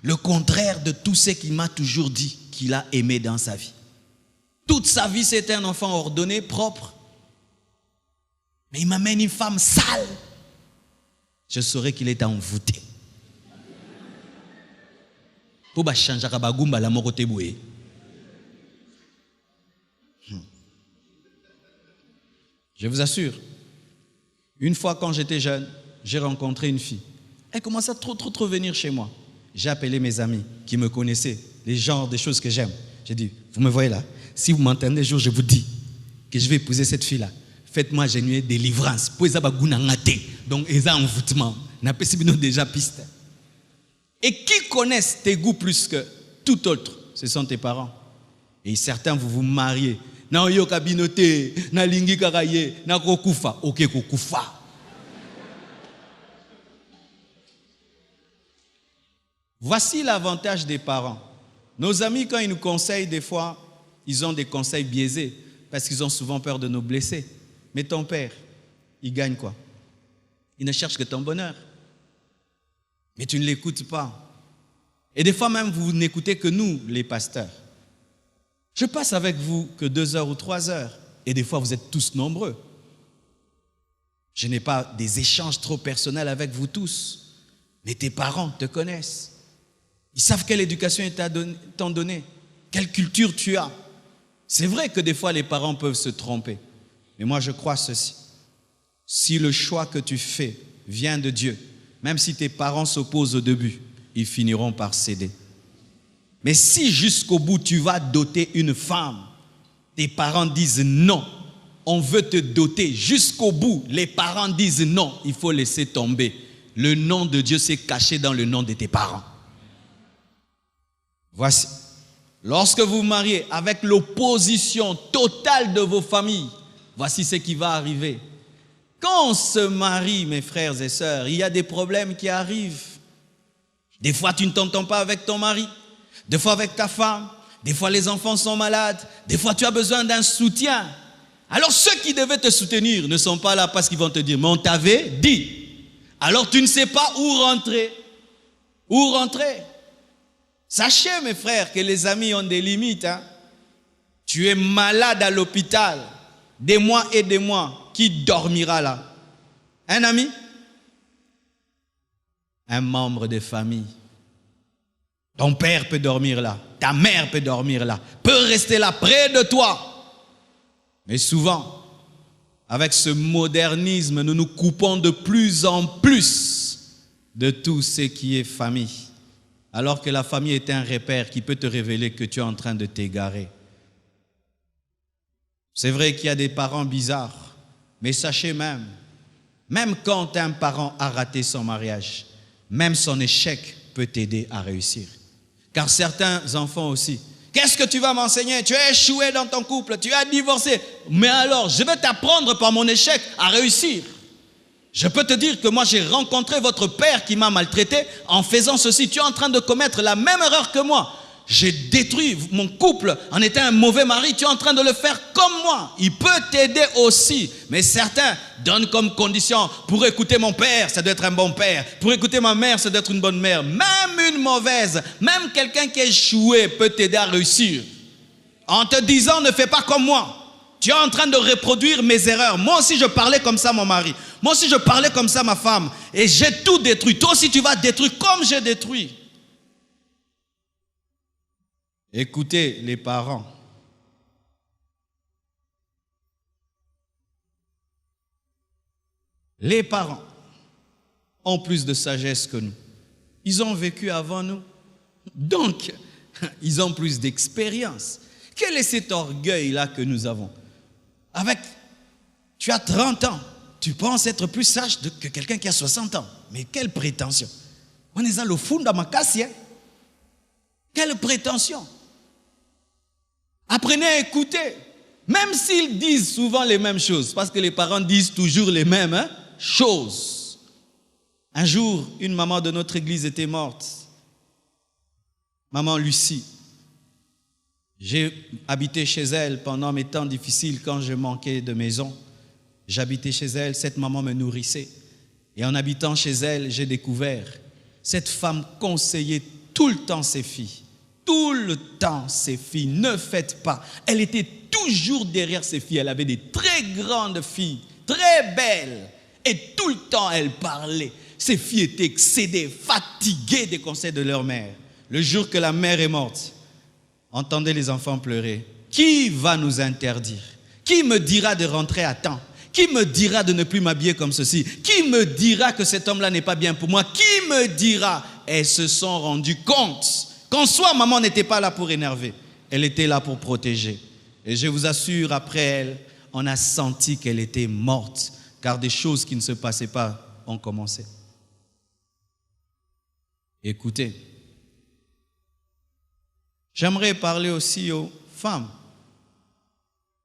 [SPEAKER 1] Le contraire de tout ce qu'il m'a toujours dit qu'il a aimé dans sa vie. Toute sa vie, c'était un enfant ordonné, propre. Mais il m'amène une femme sale. Je saurais qu'il est envoûté. Pour changer la mort teboué. Je vous assure, une fois quand j'étais jeune, j'ai rencontré une fille. Elle commençait à trop venir chez moi. J'ai appelé mes amis qui me connaissaient, les genres des choses que j'aime. J'ai dit, vous me voyez là, si vous m'entendez un jour, je vous dis que je vais épouser cette fille-là. Faites-moi genuine délivrance. Donc, ils ont envoûtement. N'a pas déjà piste. Et qui connaissent tes goûts plus que tout autre, ce sont tes parents. Et certains, vous vous mariez. Na yo kabinote, na lingi karaye, na kokufa, ok kokufa. Voici l'avantage des parents. Nos amis, quand ils nous conseillent, des fois, ils ont des conseils biaisés parce qu'ils ont souvent peur de nous blesser. Mais ton père, il gagne quoi? Il ne cherche que ton bonheur. Mais tu ne l'écoutes pas. Et des fois même, vous n'écoutez que nous, les pasteurs. Je passe avec vous que 2 heures ou 3 heures. Et des fois, vous êtes tous nombreux. Je n'ai pas des échanges trop personnels avec vous tous. Mais tes parents te connaissent. Ils savent quelle éducation ils t'ont donné, quelle culture tu as. C'est vrai que des fois, les parents peuvent se tromper. Mais moi, je crois ceci. Si le choix que tu fais vient de Dieu, même si tes parents s'opposent au début, ils finiront par céder. Mais si jusqu'au bout, tu vas doter une femme, tes parents disent non, on veut te doter jusqu'au bout, les parents disent non, il faut laisser tomber. Le nom de Dieu s'est caché dans le nom de tes parents. Voici, lorsque vous vous mariez avec l'opposition totale de vos familles, voici ce qui va arriver. Quand on se marie, mes frères et sœurs, il y a des problèmes qui arrivent. Des fois, tu ne t'entends pas avec ton mari, des fois avec ta femme, des fois les enfants sont malades, des fois tu as besoin d'un soutien. Alors ceux qui devaient te soutenir ne sont pas là parce qu'ils vont te dire, mais on t'avait dit. Alors tu ne sais pas où rentrer. Où rentrer? Sachez, mes frères, que les amis ont des limites. Tu es malade à l'hôpital, des mois et des mois, qui dormira là? Un ami? Un membre de famille. Ton père peut dormir là, ta mère peut dormir là, peut rester là près de toi. Mais souvent, avec ce modernisme, nous nous coupons de plus en plus de tout ce qui est famille. Alors que la famille est un repère qui peut te révéler que tu es en train de t'égarer. C'est vrai qu'il y a des parents bizarres, mais sachez même quand un parent a raté son mariage, même son échec peut t'aider à réussir. Car certains enfants aussi, qu'est-ce que tu vas m'enseigner? Tu as échoué dans ton couple, tu as divorcé. Mais alors, je vais t'apprendre par mon échec à réussir. Je peux te dire que moi, j'ai rencontré votre père qui m'a maltraité en faisant ceci. Tu es en train de commettre la même erreur que moi. J'ai détruit mon couple en étant un mauvais mari. Tu es en train de le faire comme moi. Il peut t'aider aussi. Mais certains donnent comme condition, pour écouter mon père, ça doit être un bon père. Pour écouter ma mère, ça doit être une bonne mère. Même une mauvaise, même quelqu'un qui a échoué peut t'aider à réussir. En te disant, ne fais pas comme moi. Tu es en train de reproduire mes erreurs. Moi aussi, je parlais comme ça, mon mari. Moi aussi, je parlais comme ça, ma femme. Et j'ai tout détruit. Toi aussi, tu vas détruire comme j'ai détruit. Écoutez les parents. Les parents ont plus de sagesse que nous. Ils ont vécu avant nous. Donc, ils ont plus d'expérience. Quel est cet orgueil-là que nous avons? Tu as 30 ans, tu penses être plus sage que quelqu'un qui a 60 ans. Mais quelle prétention! On est à le fond de ma casse. Quelle prétention! Apprenez à écouter, même s'ils disent souvent les mêmes choses, parce que les parents disent toujours les mêmes choses. Un jour, une maman de notre église était morte. Maman Lucie. J'ai habité chez elle pendant mes temps difficiles quand je manquais de maison. J'habitais chez elle, cette maman me nourrissait. Et en habitant chez elle, j'ai découvert, cette femme conseillait tout le temps ses filles. Tout le temps, ses filles, ne faites pas. Elle était toujours derrière ses filles. Elle avait des très grandes filles, très belles. Et tout le temps, elle parlait. Ses filles étaient excédées, fatiguées des conseils de leur mère. Le jour que la mère est morte, entendez les enfants pleurer. Qui va nous interdire? Qui me dira de rentrer à temps? Qui me dira de ne plus m'habiller comme ceci? Qui me dira que cet homme-là n'est pas bien pour moi? Qui me dira? Elles se sont rendues compte qu'en soi, maman n'était pas là pour énerver. Elle était là pour protéger. Et je vous assure, après elle, on a senti qu'elle était morte, car des choses qui ne se passaient pas ont commencé. Écoutez, j'aimerais parler aussi aux femmes.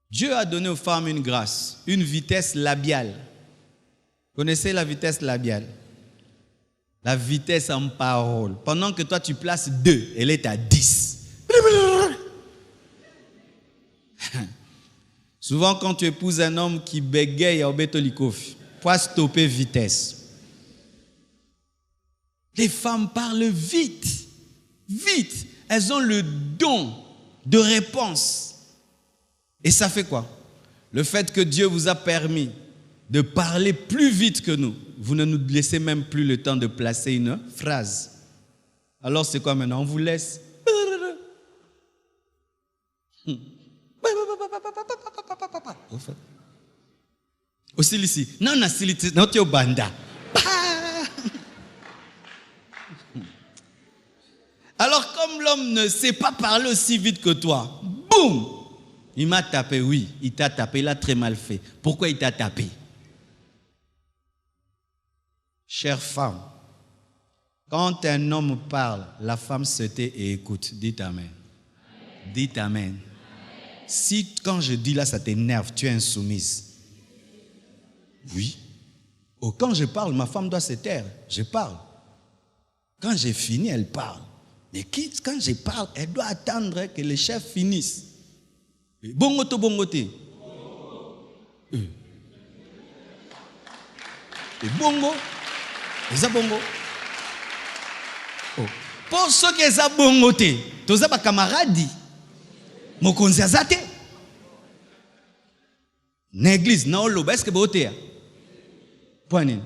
[SPEAKER 1] Dieu a donné aux femmes une grâce, une vitesse labiale. Vous connaissez la vitesse labiale? La vitesse en parole. Pendant que toi, tu places 2, elle est à 10. Souvent, quand tu épouses un homme qui bégaye à Obetolikov, pour stopper vitesse. Les femmes parlent vite. Vite. Elles ont le don de réponse. Et ça fait quoi? Le fait que Dieu vous a permis de parler plus vite que nous, vous ne nous laissez même plus le temps de placer une phrase. Alors c'est quoi maintenant? On vous laisse. Aussi ici. Non, non, tu es au banda. Alors comme l'homme ne sait pas parler aussi vite que toi, boum, il m'a tapé, oui, il t'a tapé, il a très mal fait. Pourquoi il t'a tapé? Chère femme, quand un homme parle, la femme se tait et écoute. Dites Amen. Dites Amen. Si quand je dis là, ça t'énerve, tu es insoumise. Oui. Oh, quand je parle, ma femme doit se taire. Je parle. Quand j'ai fini, elle parle. Mais quand je parle, elle doit attendre que le chef finisse. Bongote, bongote. Et bongo. Et ça bongo. Oh. Pour ceux qui sont bongote, tous les camarades, mokonzi azate. L'église, na oloba, est-ce que vous avez point nini?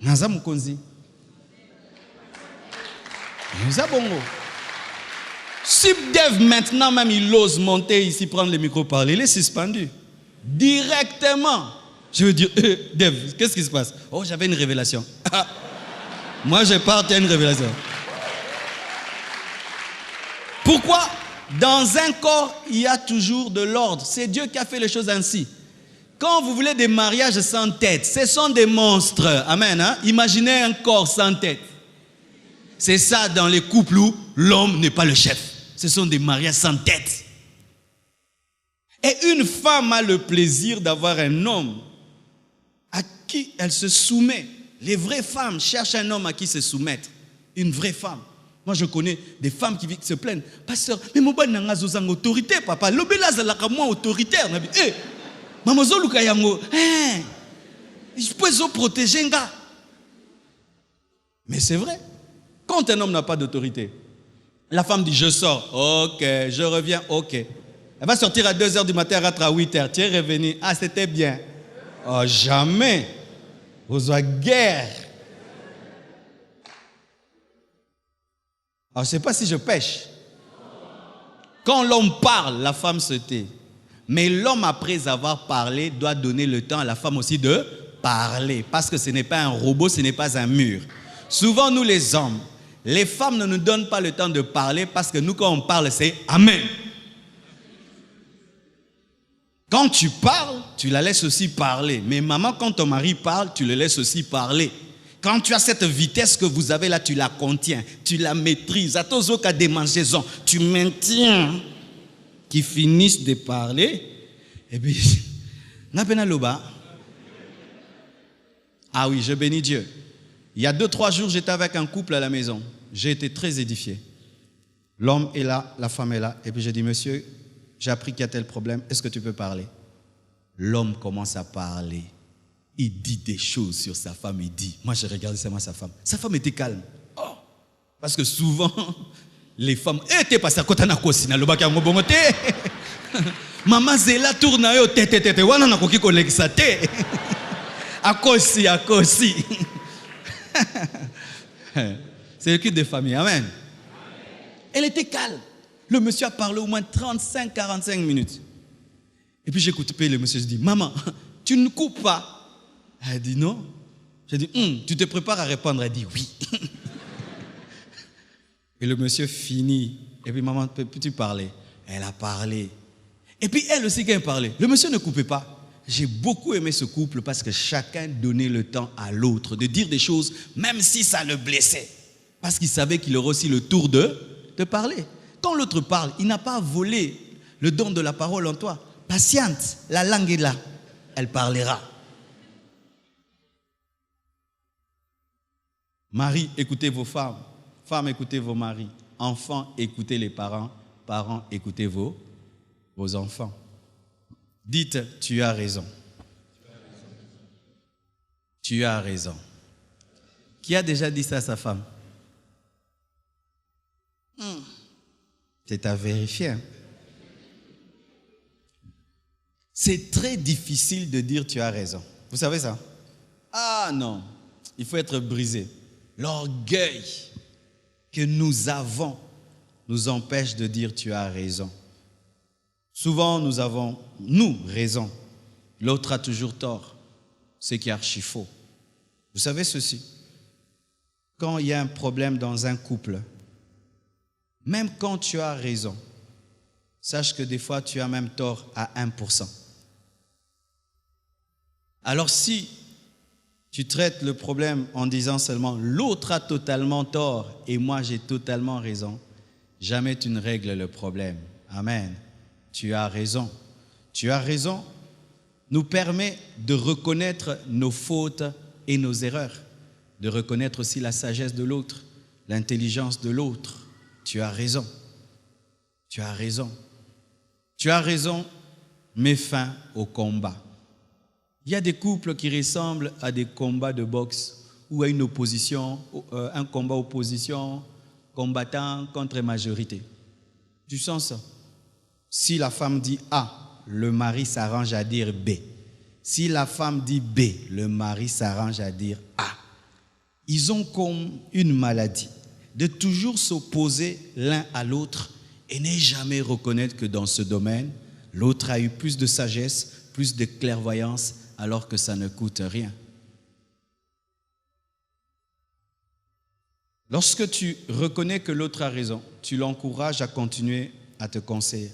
[SPEAKER 1] Naza mokonzi. Naza bongo. Si Dev maintenant même il ose monter ici, prendre le micro, parler, il est suspendu. Directement. Je veux dire, Dev, qu'est-ce qui se passe? Oh, j'avais une révélation. Moi, je pars, tu as une révélation. Pourquoi? Dans un corps, il y a toujours de l'ordre. C'est Dieu qui a fait les choses ainsi. Quand vous voulez des mariages sans tête, ce sont des monstres. Amen. Hein? Imaginez un corps sans tête. C'est ça dans les couples où l'homme n'est pas le chef. Ce sont des mariages sans tête. Et une femme a le plaisir d'avoir un homme à qui elle se soumet. Les vraies femmes cherchent un homme à qui se soumettre. Une vraie femme. Moi, je connais des femmes qui se plaignent. Pasteur, mais mon bon n'a pas autorité, papa. L'obéla zalaka moi autoritaire. Eh, maman zoluka yango. Je peux se protéger, gars. Mais c'est vrai. Quand un homme n'a pas d'autorité, la femme dit je sors. Ok, je reviens. Ok. Elle va sortir à 2h du matin, elle rentre à 8h. Tu es revenu. Ah, c'était bien. Oh, jamais. Vous avez guerre. Alors, je ne sais pas si je pêche. Quand l'homme parle, la femme se tait. Mais l'homme, après avoir parlé, doit donner le temps à la femme aussi de parler. Parce que ce n'est pas un robot, ce n'est pas un mur. Souvent, nous les hommes, les femmes ne nous donnent pas le temps de parler parce que nous, quand on parle, c'est Amen. Quand tu parles, tu la laisses aussi parler. Mais maman, quand ton mari parle, tu le laisses aussi parler. Quand tu as cette vitesse que vous avez là, tu la contiens, tu la maîtrises. À tous autres cas des mangeaisons, tu maintiens qu'ils finissent de parler. Et puis, ah oui, je bénis Dieu. Il y a 2-3 jours, j'étais avec un couple à la maison. J'ai été très édifié. L'homme est là, la femme est là. Et puis j'ai dit, monsieur, j'ai appris qu'il y a tel problème. Est-ce que tu peux parler? L'homme commence à parler. Il dit des choses sur sa femme. Il dit, moi j'ai regardé seulement sa femme. Sa femme était calme. Oh. Parce que souvent, les femmes, t'es passé à côté de la cosine, le bac à ngobongote. Maman Zéla tourne à eux, tête, wana na koki kolekisa te. Akosi. C'est le culte de famille, amen. Elle était calme. Le monsieur a parlé au moins 35-45 minutes. Et puis j'écoute le monsieur, je dis, maman, tu ne coupes pas? Elle dit non. J'ai dit, tu te prépares à répondre? Elle dit oui. Et le monsieur finit. Et puis maman, peux-tu parler? Elle a parlé. Et puis elle aussi, quand elle parlait, le monsieur ne coupait pas. J'ai beaucoup aimé ce couple parce que chacun donnait le temps à l'autre de dire des choses, même si ça le blessait. Parce qu'il savait qu'il aurait aussi le tour de parler. Quand l'autre parle, il n'a pas volé le don de la parole en toi. Patiente, la langue est là. Elle parlera. Marie, écoutez vos femmes. Femmes, écoutez vos maris. Enfants, écoutez les parents. Parents, écoutez vos enfants. Dites, tu as raison. Tu as raison. Qui a déjà dit ça à sa femme? C'est à vérifier. Hein. C'est très difficile de dire tu as raison. Vous savez ça? Ah non, il faut être brisé. L'orgueil que nous avons nous empêche de dire tu as raison. Souvent, nous avons, raison. L'autre a toujours tort. C'est qui est archi faux. Vous savez ceci? Quand il y a un problème dans un couple, même quand tu as raison, sache que des fois, tu as même tort à 1%. Alors si tu traites le problème en disant seulement l'autre a totalement tort et moi j'ai totalement raison, jamais tu ne règles le problème. Amen. Tu as raison. Tu as raison nous permet de reconnaître nos fautes et nos erreurs, de reconnaître aussi la sagesse de l'autre, l'intelligence de l'autre. Tu as raison. Tu as raison. Tu as raison, mets fin au combat. Il y a des couples qui ressemblent à des combats de boxe ou à une opposition, un combat opposition, combattant contre majorité. Tu sens ça? Si la femme dit A, le mari s'arrange à dire B. Si la femme dit B, le mari s'arrange à dire A. Ils ont comme une maladie de toujours s'opposer l'un à l'autre et ne jamais reconnaître que dans ce domaine, l'autre a eu plus de sagesse, plus de clairvoyance, alors que ça ne coûte rien. Lorsque tu reconnais que l'autre a raison, tu l'encourages à continuer à te conseiller.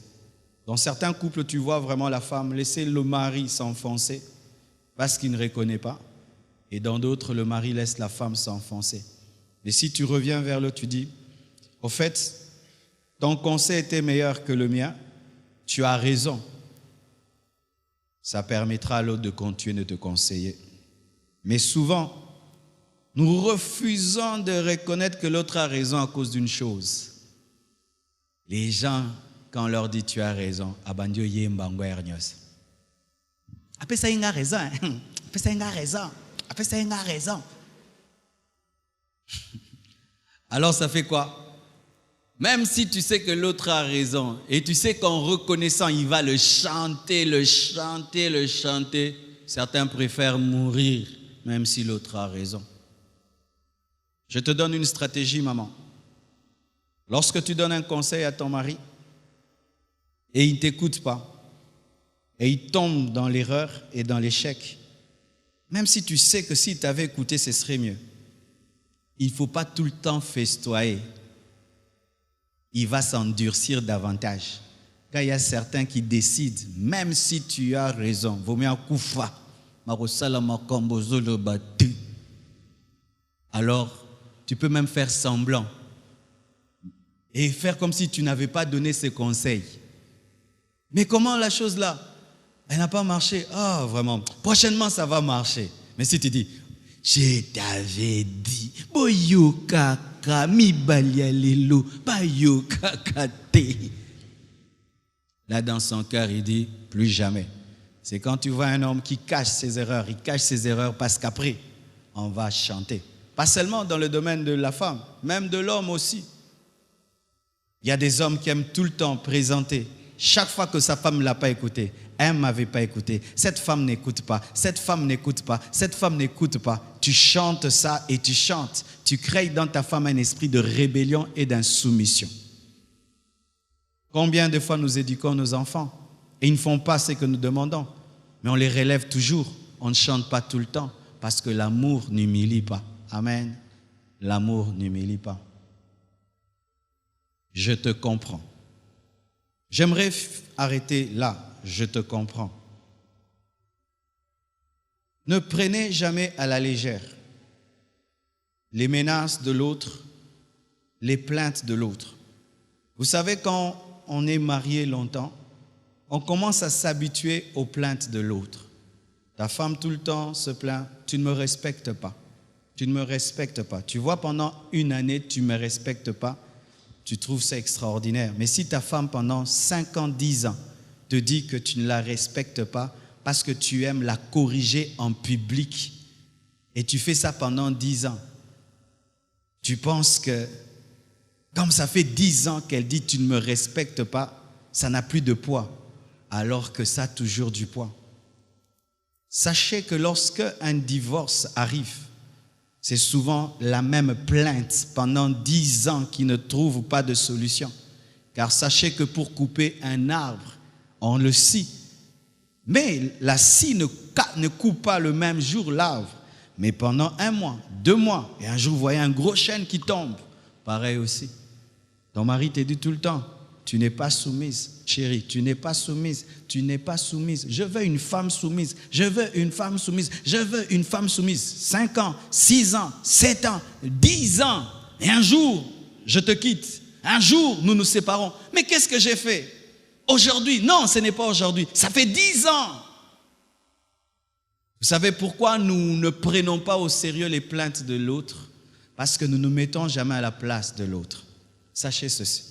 [SPEAKER 1] Dans certains couples, tu vois vraiment la femme laisser le mari s'enfoncer parce qu'il ne reconnaît pas. Et dans d'autres, le mari laisse la femme s'enfoncer. Et si tu reviens vers l'autre, tu dis, au fait, ton conseil était meilleur que le mien, tu as raison. Ça permettra à l'autre de continuer de te conseiller. Mais souvent, nous refusons de reconnaître que l'autre a raison à cause d'une chose. Les gens, quand on leur dit tu as raison, abandio yembango ernyos. Après ça, il a raison. Après ça, il a raison. Après ça, il a raison. Alors ça fait quoi? Même si tu sais que l'autre a raison et tu sais qu'en reconnaissant, il va le chanter, certains préfèrent mourir même si l'autre a raison. Je te donne une stratégie, maman. Lorsque tu donnes un conseil à ton mari et il ne t'écoute pas et il tombe dans l'erreur et dans l'échec, même si tu sais que s'il t'avait écouté, ce serait mieux, il ne faut pas tout le temps festoyer. Il va s'endurcir davantage. Quand il y a certains qui décident, même si tu as raison, vaut mieux un koufa. Alors, tu peux même faire semblant et faire comme si tu n'avais pas donné ces conseils. Mais comment la chose là, elle n'a pas marché? Ah, vraiment, prochainement ça va marcher. Mais si tu dis, je t'avais dit, boyo kaka, mi balia lelo, bayo kaka te. Là, dans son cœur, il dit, plus jamais. C'est quand tu vois un homme qui cache ses erreurs, il cache ses erreurs parce qu'après, on va chanter. Pas seulement dans le domaine de la femme, même de l'homme aussi. Il y a des hommes qui aiment tout le temps présenter. Chaque fois que sa femme ne l'a pas écouté, elle ne m'avait pas écouté. Cette femme n'écoute pas, cette femme n'écoute pas, cette femme n'écoute pas. Tu chantes ça et tu chantes. Tu crées dans ta femme un esprit de rébellion et d'insoumission. Combien de fois nous éduquons nos enfants et ils ne font pas ce que nous demandons, mais on les relève toujours. On ne chante pas tout le temps parce que l'amour n'humilie pas. Amen. L'amour n'humilie pas. Je te comprends. J'aimerais arrêter là. Je te comprends. Ne prenez jamais à la légère les menaces de l'autre, les plaintes de l'autre. Vous savez, quand on est marié longtemps, on commence à s'habituer aux plaintes de l'autre. Ta femme tout le temps se plaint, tu ne me respectes pas. Tu ne me respectes pas. Tu vois, pendant une année, tu ne me respectes pas. Tu trouves ça extraordinaire. Mais si ta femme, pendant 5 ans, 10 ans, te dit que tu ne la respectes pas parce que tu aimes la corriger en public et tu fais ça pendant 10 ans, tu penses que Comme ça fait 10 ans qu'elle dit « tu ne me respectes pas », ça n'a plus de poids, alors que ça a toujours du poids. Sachez que lorsque un divorce arrive, c'est souvent la même plainte pendant 10 ans qui ne trouve pas de solution. Car sachez que pour couper un arbre, on le scie. Mais la scie ne coupe pas le même jour l'arbre. Mais pendant 1 mois, 2 mois, et un jour vous voyez un gros chêne qui tombe. Pareil aussi. Ton mari te dit tout le temps, tu n'es pas soumise, chérie, tu n'es pas soumise, tu n'es pas soumise. Je veux une femme soumise, je veux une femme soumise, je veux une femme soumise. 5 ans, 6 ans, 7 ans, 10 ans. Et un jour, je te quitte. Un jour, nous nous séparons. Mais qu'est-ce que j'ai fait? Aujourd'hui? Non, ce n'est pas aujourd'hui. Ça fait 10 ans. Vous savez pourquoi nous ne prenons pas au sérieux les plaintes de l'autre? Parce que nous ne nous mettons jamais à la place de l'autre. Sachez ceci.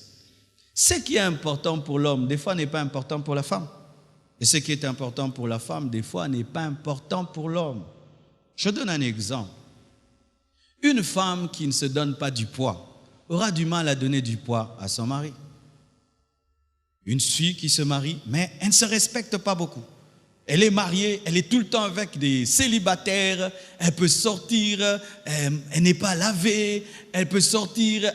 [SPEAKER 1] Ce qui est important pour l'homme, des fois, n'est pas important pour la femme. Et ce qui est important pour la femme, des fois, n'est pas important pour l'homme. Je donne un exemple. Une femme qui ne se donne pas du poids aura du mal à donner du poids à son mari. Une fille qui se marie, mais elle ne se respecte pas beaucoup. Elle est mariée, elle est tout le temps avec des célibataires, elle peut sortir, elle n'est pas lavée, elle peut sortir,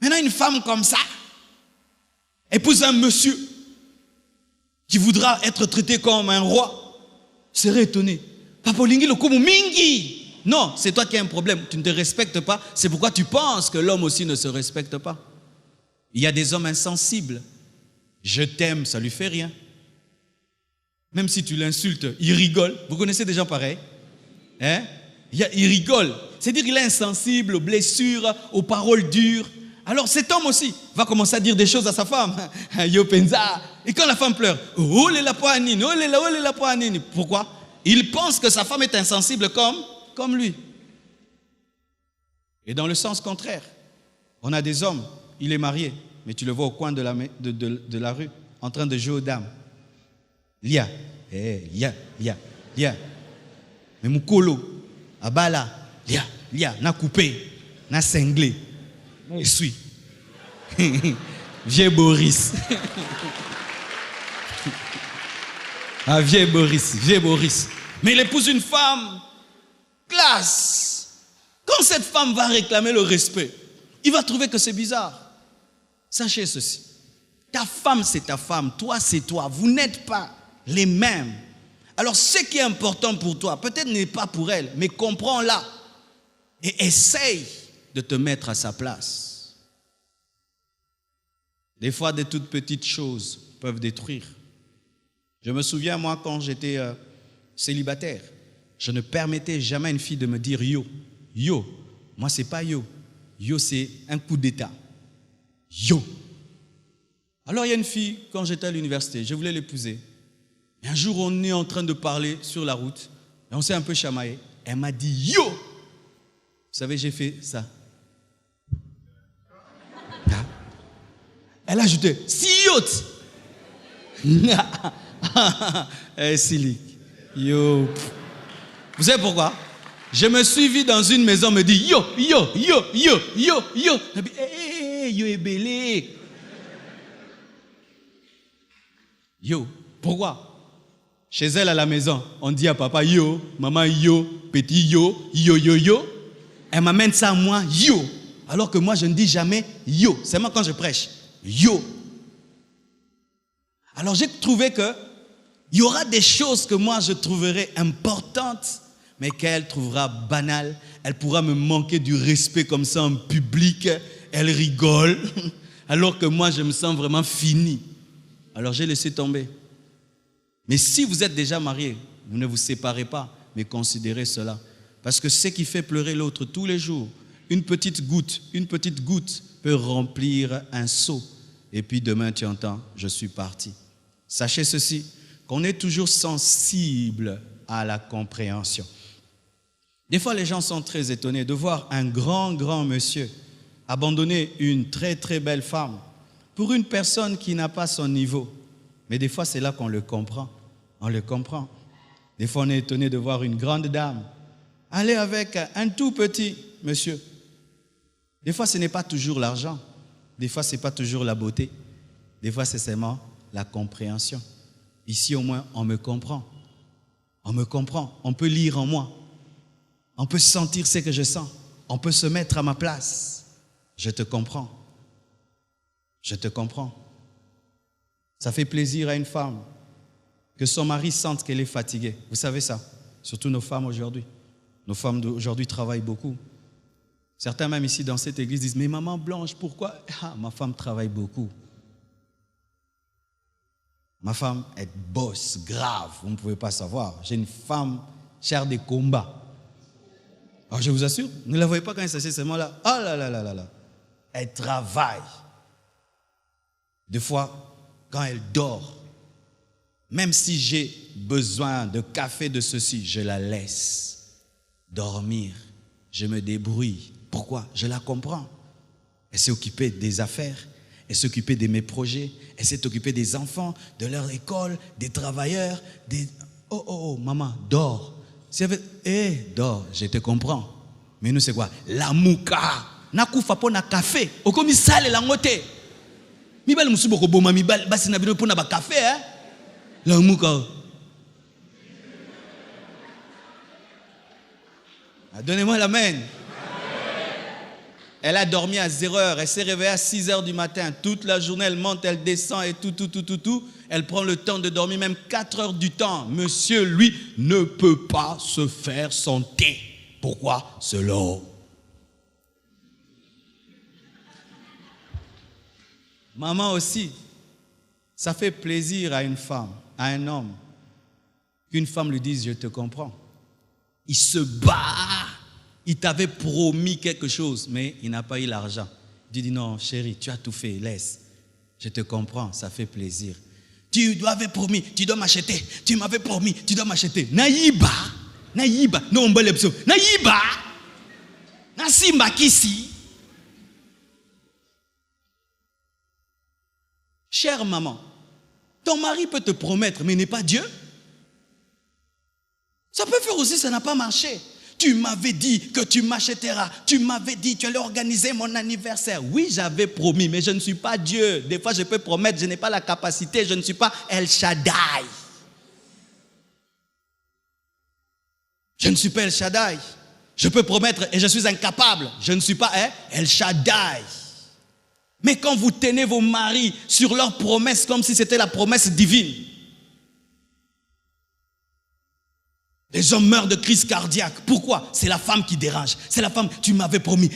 [SPEAKER 1] maintenant une femme comme ça épouse un monsieur qui voudra être traité comme un roi, serait étonné. Non, c'est toi qui as un problème, tu ne te respectes pas, c'est pourquoi tu penses que l'homme aussi ne se respecte pas. Il y a des hommes insensibles. Je t'aime, ça ne lui fait rien. Même si tu l'insultes, il rigole. Vous connaissez des gens pareils? Hein? Il rigole. C'est-à-dire qu'il est insensible aux blessures, aux paroles dures. Alors cet homme aussi va commencer à dire des choses à sa femme. Yo penza. Et quand la femme pleure, oh les la poanine, oh les la poanine. Pourquoi? Il pense que sa femme est insensible comme lui. Et dans le sens contraire, on a des hommes, il est marié, mais tu le vois au coin de la rue, en train de jouer aux dames. Lia, lia. Mais moukolo, abala, lia, na coupé, na cinglé. Je suis. Vieux Boris. Ah, vieux Boris. Mais il épouse une femme classe. Quand cette femme va réclamer le respect, il va trouver que c'est bizarre. Sachez ceci. Ta femme, c'est ta femme. Toi, c'est toi. Vous n'êtes pas les mêmes. Alors, ce qui est important pour toi, peut-être n'est pas pour elle, mais comprends-la. Et essaye de te mettre à sa place. Des fois, de toutes petites choses peuvent détruire. Je me souviens, moi, quand j'étais célibataire, je ne permettais jamais à une fille de me dire yo. Yo. Moi, c'est pas yo. Yo, c'est un coup d'état. Yo. Alors, il y a une fille, quand j'étais à l'université, je voulais l'épouser. Et un jour, on est en train de parler sur la route. Et on s'est un peu chamaillé. Elle m'a dit yo. Vous savez, j'ai fait ça. Elle a ajouté si-yote. Silic. Yo. Vous savez pourquoi? Je me suis vu dans une maison, me dit yo. Je dis, yo est belé. Yo. Pourquoi? Chez elle à la maison, on dit à papa yo, maman yo, petit yo. Elle m'amène ça à moi, yo. Alors que moi, je ne dis jamais yo. C'est moi quand je prêche. Yo. Alors j'ai trouvé que il y aura des choses que moi je trouverai importantes, mais qu'elle trouvera banales. Elle pourra me manquer du respect comme ça en public. Elle rigole. Alors que moi, je me sens vraiment fini. Alors j'ai laissé tomber. Mais si vous êtes déjà marié, vous ne vous séparez pas, mais considérez cela. Parce que ce qui fait pleurer l'autre tous les jours, une petite goutte peut remplir un seau. Et puis demain, tu entends, je suis parti. Sachez ceci, qu'on est toujours sensible à la compréhension. Des fois, les gens sont très étonnés de voir un grand monsieur abandonner une très belle femme pour une personne qui n'a pas son niveau. Mais des fois, c'est là qu'on le comprend. On le comprend. Des fois, on est étonné de voir une grande dame aller avec un tout petit monsieur. Des fois, ce n'est pas toujours l'argent. Des fois, ce n'est pas toujours la beauté. Des fois, c'est seulement la compréhension. Ici, au moins, on me comprend. On me comprend. On peut lire en moi. On peut sentir ce que je sens. On peut se mettre à ma place. Je te comprends. Je te comprends. Ça fait plaisir à une femme que son mari sente qu'elle est fatiguée. Vous savez ça? Surtout nos femmes aujourd'hui. Nos femmes d'aujourd'hui travaillent beaucoup. Certains même ici dans cette église disent « Mais maman Blanche, pourquoi ?» Ah, ma femme travaille beaucoup. Ma femme est boss, grave, vous ne pouvez pas savoir. J'ai une femme chère des combats. Alors je vous assure, ne la voyez pas quand elle s'assied seulement là. Oh là là là là là. Elle travaille. Des fois, quand elle dort, même si j'ai besoin de café, de ceci, je la laisse dormir. Je me débrouille. Pourquoi? Je la comprends. Elle s'est occupée des affaires, elle s'est occupée de mes projets, elle s'est occupée des enfants, de leur école, des travailleurs, des... Oh, maman, dors. Dors, je te comprends. Mais nous, c'est quoi? La mouka. Nakufa po na café. Okomi sale la ngote. Mibal musubo ko boma mibal basi na bino po na ba café hein. La mouka. Donnez-moi l'amen. Elle a dormi à 0h, elle s'est réveillée à 6h du matin. Toute la journée, elle monte, elle descend et tout. Elle prend le temps de dormir, même 4 heures du temps. Monsieur, lui, ne peut pas se faire son thé. Pourquoi? C'est l'eau. Maman aussi, ça fait plaisir à une femme, à un homme, qu'une femme lui dise « Je te comprends ». Il se bat. Il t'avait promis quelque chose, mais il n'a pas eu l'argent. Il dit non, chérie, tu as tout fait, laisse. Je te comprends, ça fait plaisir. Tu m'avais promis, tu dois m'acheter. Tu m'avais promis, tu dois m'acheter. Naïba, non, Naïba, Nasimba Kisi. Chère maman, ton mari peut te promettre, mais n'est pas Dieu. Ça peut faire aussi, ça n'a pas marché. Tu m'avais dit que tu m'achèteras. Tu m'avais dit que tu allais organiser mon anniversaire. Oui, j'avais promis, mais je ne suis pas Dieu. Des fois, je peux promettre, je n'ai pas la capacité. Je ne suis pas El Shaddai. Je ne suis pas El Shaddai. Je peux promettre et je suis incapable. Je ne suis pas El Shaddai. Mais quand vous tenez vos maris sur leurs promesses comme si c'était la promesse divine, les hommes meurent de crise cardiaque. Pourquoi? C'est la femme qui dérange. C'est la femme, tu m'avais promis.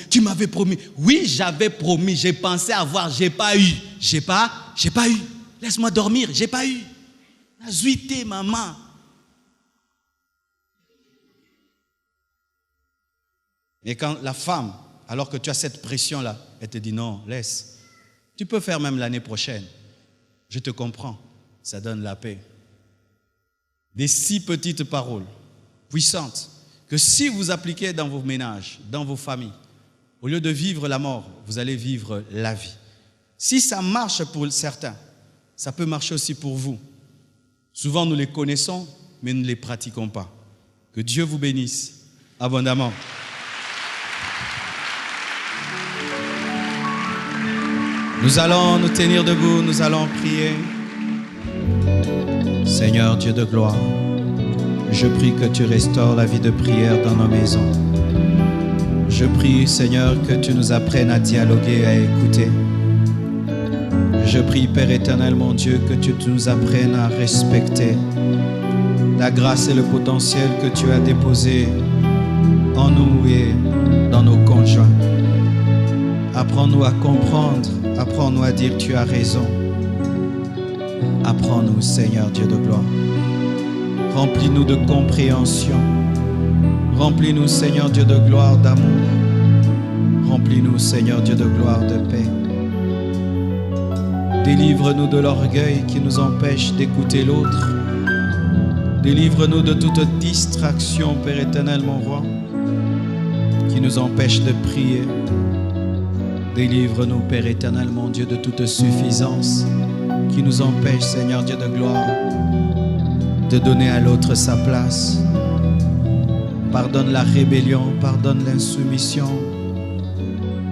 [SPEAKER 1] Oui, j'avais promis, j'ai pensé avoir, j'ai pas eu. J'ai pas eu. Laisse-moi dormir, j'ai pas eu. La zuité, maman. Et quand la femme, alors que tu as cette pression-là, elle te dit non, laisse. Tu peux faire même l'année prochaine. Je te comprends. Ça donne la paix. Des si petites paroles puissantes que si vous appliquez dans vos ménages, dans vos familles, au lieu de vivre la mort, vous allez vivre la vie. Si ça marche pour certains, ça peut marcher aussi pour vous. Souvent, nous les connaissons, mais nous ne les pratiquons pas. Que Dieu vous bénisse abondamment. Nous allons nous tenir debout, nous allons prier. Seigneur Dieu de gloire, je prie que tu restaures la vie de prière dans nos maisons. Je prie, Seigneur, que tu nous apprennes à dialoguer, à écouter. Je prie, Père éternel, mon Dieu, que tu nous apprennes à respecter la grâce et le potentiel que tu as déposé en nous et dans nos conjoints. Apprends-nous à comprendre, apprends-nous à dire tu as raison. Apprends-nous, Seigneur Dieu de gloire. Remplis-nous de compréhension. Remplis-nous, Seigneur Dieu de gloire, d'amour. Remplis-nous, Seigneur Dieu de gloire, de paix. Délivre-nous de l'orgueil qui nous empêche d'écouter l'autre. Délivre-nous de toute distraction, Père éternel, mon roi, qui nous empêche de prier. Délivre-nous, Père éternel, mon Dieu, de toute suffisance qui nous empêche, Seigneur Dieu de gloire, de donner à l'autre sa place. Pardonne la rébellion, pardonne l'insoumission.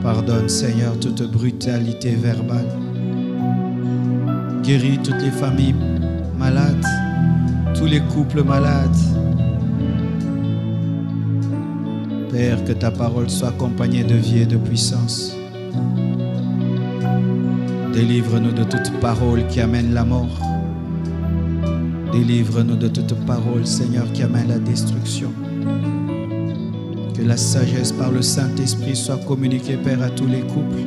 [SPEAKER 1] Pardonne, Seigneur, toute brutalité verbale. Guéris toutes les familles malades, tous les couples malades. Père, que ta parole soit accompagnée de vie et de puissance. Délivre-nous de toute parole qui amène la mort. Délivre-nous de toute parole, Seigneur, qui amène la destruction. Que la sagesse par le Saint-Esprit soit communiquée, Père, à tous les couples.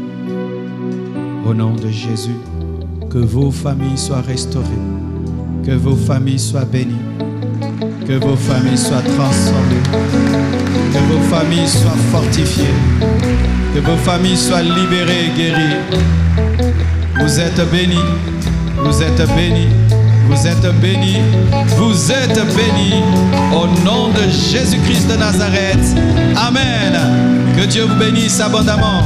[SPEAKER 1] Au nom de Jésus, que vos familles soient restaurées, que vos familles soient bénies, que vos familles soient transformées, que vos familles soient fortifiées, que vos familles soient libérées et guéries. Vous êtes bénis, vous êtes bénis, vous êtes bénis, vous êtes bénis au nom de Jésus-Christ de Nazareth. Amen. Que Dieu vous bénisse abondamment.